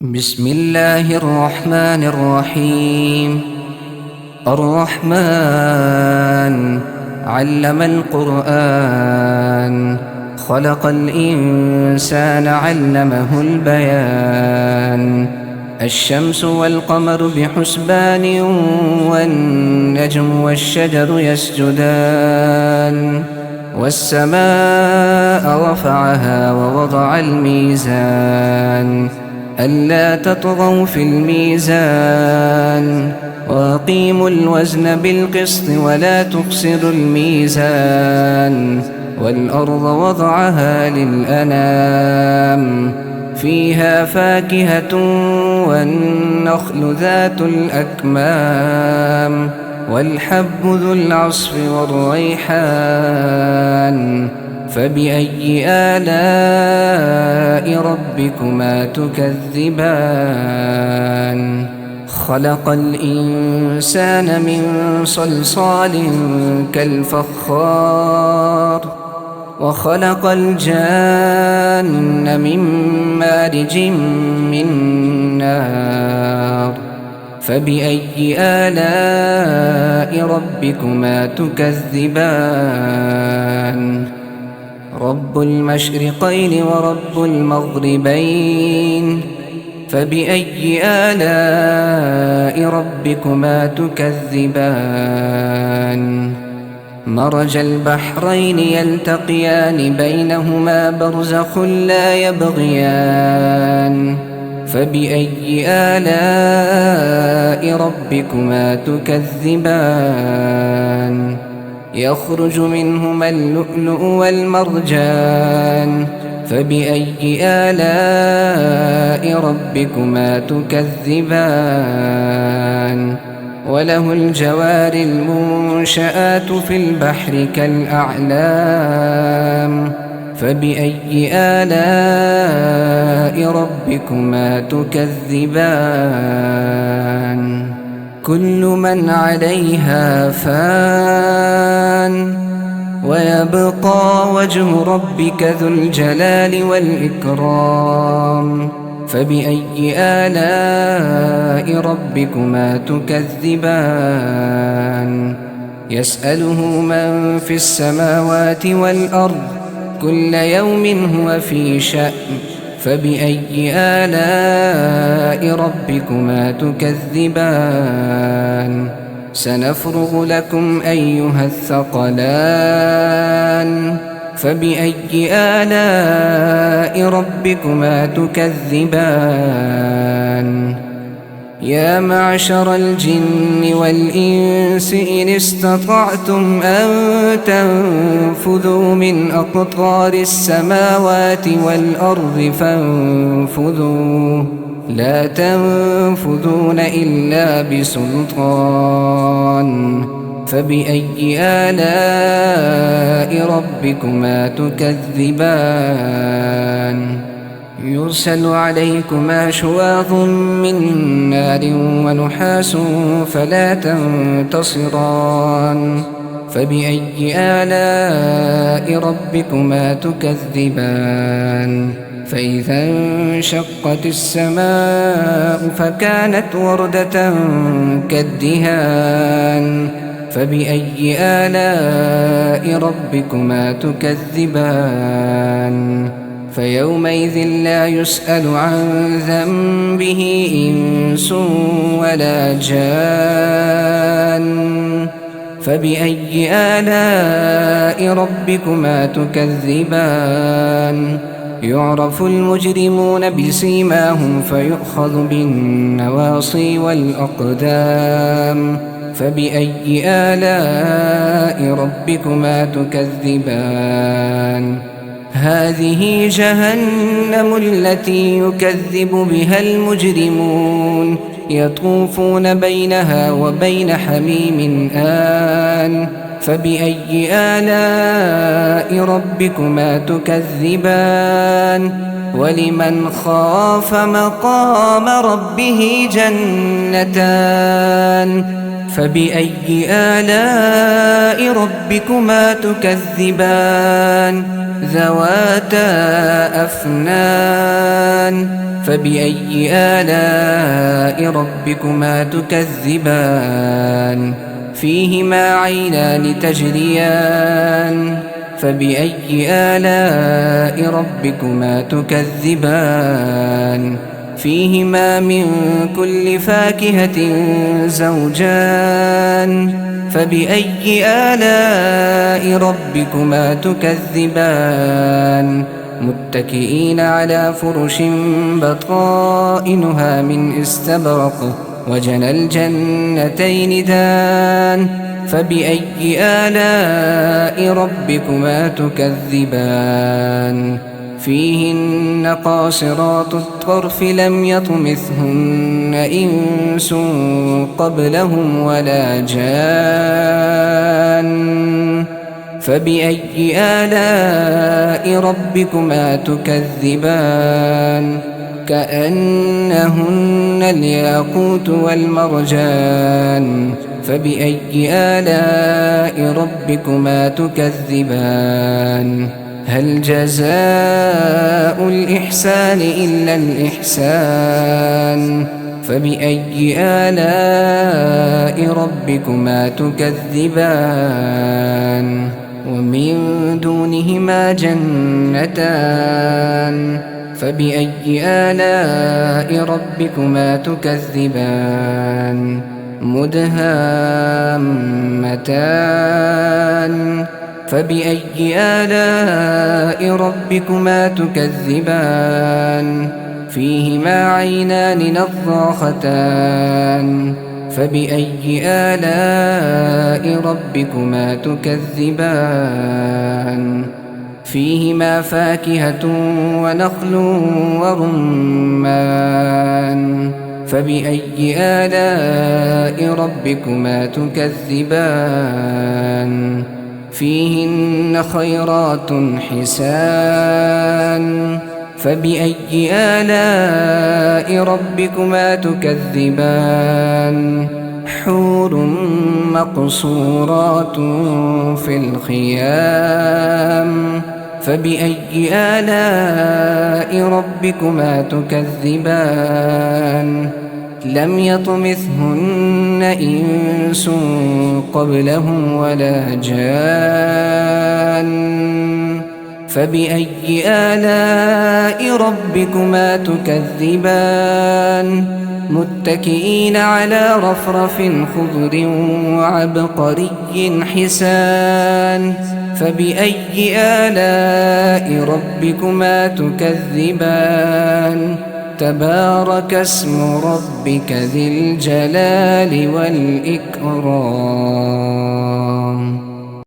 بسم الله الرحمن الرحيم. الرحمن علم القرآن، خلق الإنسان علمه البيان. الشمس والقمر بحسبان، والنجم والشجر يسجدان. والسماء رفعها ووضع الميزان، ألا تطغوا في الميزان، وأقيموا الوزن بالقسط ولا تخسروا الميزان. والأرض وضعها للأنام، فيها فاكهة والنخل ذات الأكمام، والحب ذو العصف والريحان. فبأي آلاء ربكما تكذبان؟ خلق الإنسان من صلصال كالفخار، وخلق الجان من مارج من نار. فبأي آلاء ربكما تكذبان؟ رب المشرقين ورب المغربين، فبأي آلاء ربكما تكذبان؟ مرج البحرين يلتقيان، بينهما برزخ لا يبغيان. فبأي آلاء ربكما تكذبان؟ يخرج منهما اللؤلؤ والمرجان، فبأي آلاء ربكما تكذبان؟ وله الجوار المنشآت في البحر كالأعلام، فبأي آلاء ربكما تكذبان؟ كل من عليها فان، ويبقى وجه ربك ذو الجلال والإكرام. فبأي آلاء ربكما تكذبان؟ يسأله من في السماوات والأرض، كل يوم هو في شأن. فبأي آلاء ربكما تكذبان؟ سنفرغ لكم أيها الثقلان. فبأي آلاء ربكما تكذبان؟ يا معشر الجن والإنس إن استطعتم أن تنفذوا من أقطار السماوات والأرض فانفذوا، لا تنفذون إلا بسلطان. فبأي آلاء ربكما تكذبان؟ يرسل عليكما شواظ من نار ونحاس فلا تنتصران. فبأي آلاء ربكما تكذبان؟ فإذا انشقت السماء فكانت وردة كالدهان. فبأي آلاء ربكما تكذبان؟ فيومئذ لا يسأل عن ذنبه إنس ولا جان. فبأي آلاء ربكما تكذبان؟ يعرف المجرمون بسيماهم فيؤخذ بالنواصي والأقدام. فبأي آلاء ربكما تكذبان؟ هذه جهنم التي يكذب بها المجرمون، يطوفون بينها وبين حميم آن. فبأي آلاء ربكما تكذبان؟ ولمن خاف مقام ربه جنتان. فبأي آلاء ربكما تكذبان؟ ذواتا أفنان. فبأي آلاء ربكما تكذبان فيهما عينان تجريان فبأي آلاء ربكما تكذبان فيهما من كل فاكهة زوجان فبأي آلاء ربكما تكذبان متكئين على فرش بطائنها من استبرق وجنى الجنتين دان فبأي آلاء ربكما تكذبان فيهن قاصرات الطرف لم يطمثهن إنس قبلهم ولا جان فبأي آلاء ربكما تكذبان كأنهن الياقوت والمرجان فبأي آلاء ربكما تكذبان هل جزاء الإحسان إلا الإحسان فبأي آلاء ربكما تكذبان ومن دونهما جنتان فبأي آلاء ربكما تكذبان مدهامتان فبأي آلاء ربكما تكذبان فيهما عينان نضاختان فبأي آلاء ربكما تكذبان فيهما فاكهة ونخل ورمان فبأي آلاء ربكما تكذبان فيهن خيرات حسان فبأي آلاء ربكما تكذبان حور مقصورات في الخيام فبأي آلاء ربكما تكذبان لم يطمثهن إنس قبلهم ولا جان فبأي آلاء ربكما تكذبان متكئين على رفرف خضر وعبقري حسان فبأي آلاء ربكما تكذبان تبارك اسم ربك ذي الجلال والإكرام